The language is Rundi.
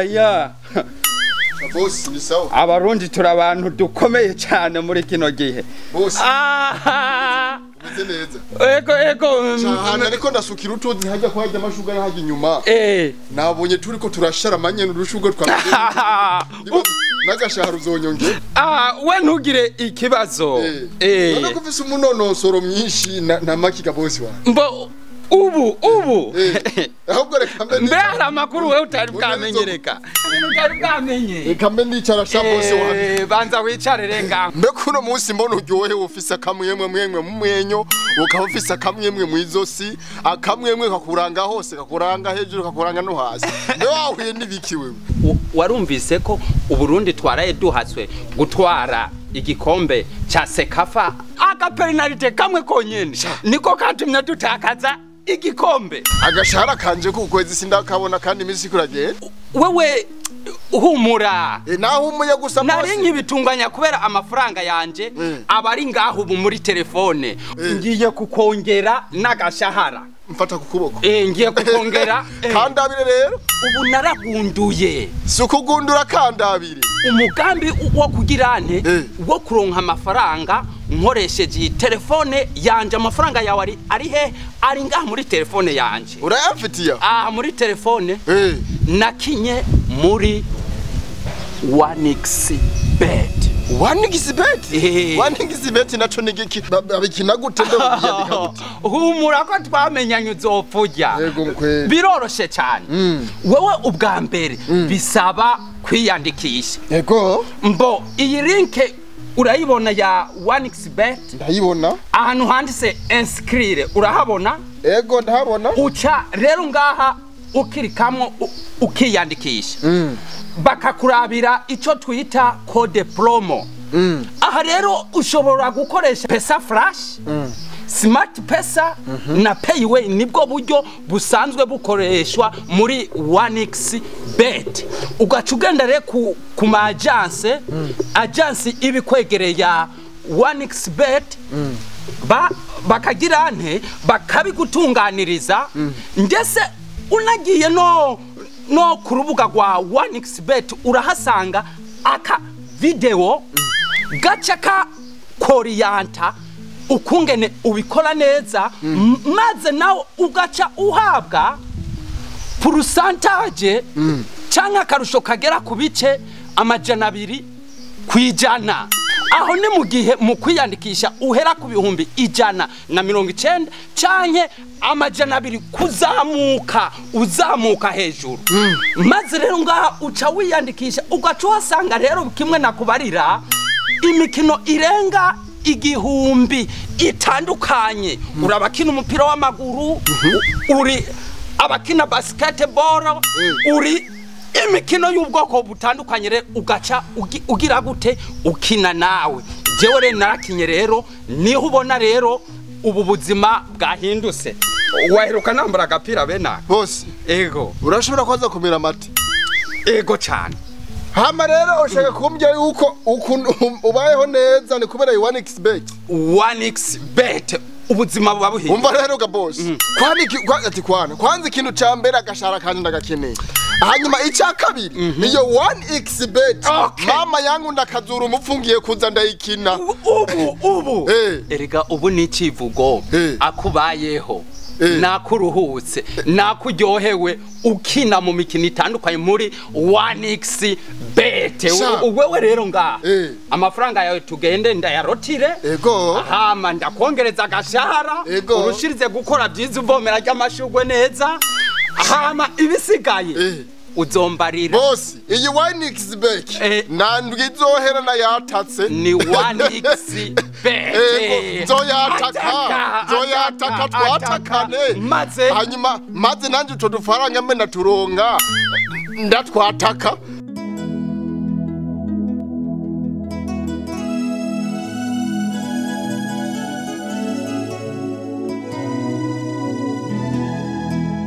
ya boss ni sawa abarundi turabantu dukomeye cyane muri kino gihe boss umeze neza ego cyane ariko ndasukira utuzi hajya kwajya amashuga hajya inyuma nabonye turiko turashara manyene urushugo twambaye nagashahara uzonyonge we ntugire ikibazo none kufise umunonosoro myinshi na makiga boss wa mbo ubu ahubwo reka mbe mbere amakuru we utari bwamenyereka utari bwamenye reka mbe nicara sha boss wa banza wicare renga mbe kuno munsi mbona uryohe ufise akamwemwe mwemwe mu mwenyo ukaba ufise akamwemwe mu izosi akamwemwe kakuranga hose kakuranga hejuru kakuranga no hasi mbe wahuye nibiki wewe warumvise ko uburundi twaraye duhatswe gutwara igikombe cha Sekafa akapenalite kamwe konyene niko katumye dutakaza igikombe agashara kanje kukwezi sindakabona kandi imisi kuragenda wewe humura naho umuye gusa nari nkibitunganya kubera amafaranga yanje abari ngaho ubu muri telefone ngiye kukongera n'agashahara mfata kukuboko ngiye kukongera kandabire rero ubu naragunduye sukugundura kandabire umugambi wo kugirane wo kuronka amafaranga nkoresheje telefone yanje amafaranga yawe ari he ari ngaho muri telefone yanje urayafitiye muri telefone nakinye muri 1xbet 1xbet naco nigiki abikina gute ndo yandika gute humura ko twamenyanye uzopfujya yego mkwe biroroshe cyane wewe ubwa mbere bisaba kwiyandikisha yego mbo iyi link urayibona ya 1xbet ndayibona ahantu handitse inscrire urahabona yego ndahabona uca rero ngaha ukirikamwo ukiyandikisha bakakurabira ico twita code promo aha rero ushobora gukoresha pesa flash smart pesa na payway nibwo buryo busanzwe bukoreshwa muri 1xbet ugaca ugenda rero ku ma agence ibikwegereye ya 1xbet bakagirane bakabigutunganiriza ndetse unagiye no ku rubuga rwa 1xbet urahasanga aka video gaca ka koriyanta ukungene ubikora neza maze nawe ugaca uhabwa pourcentage canke akarusho kagera ku bice 200 kwijana aho ni mu gihe mu kwiyandikisha uhera ku bihumbi 190 canke 200 kuzamuka uzamuka hejuru maze rero ngaha uca wiyandikisha ugaca uhasanga rero kimwe nakubarira imikino irenga igihumbi itandukanye urabakina umupira w'amaguru uri abakina basketball uri imikino y'ubwoko butandukanye rero ugaca ugira gute ukina nawe jewe rero narakinye rero niho ubona rero ubu buzima bwahindutse waheruka nambara agapira bena boss ego urashobora kwaza kumira amati ego cyane hama rero ushaka kumbya yuko ubayeho neza ni kubera 1xbet ubuzima buba buhinduka umva rero ga boss kwanza ikintu ca mbere agashara kandi ndagakeneye hanyuma icya kabiri niyo 1xbet mama yangu ndakazura umupfungiye kuza ndayikina ubu erega ubu ni civugo akubayeho nakuruhutse nakuryohewe ukina mu mikino itandukanye muri 1xbet wewe rero ngaha amafaranga yawe tugende ndayarotire hama ndakongereza agashahara urushirize gukora byiza uvomera ry'amashugwe neza hama ibisigaye uzombarira boss iyi 1xbet nandwi zohera na yatatse ni 1xbet zoyataka twatakane maze hanyuma maze nanje uto dufaranga mbe naturonga ndatwataka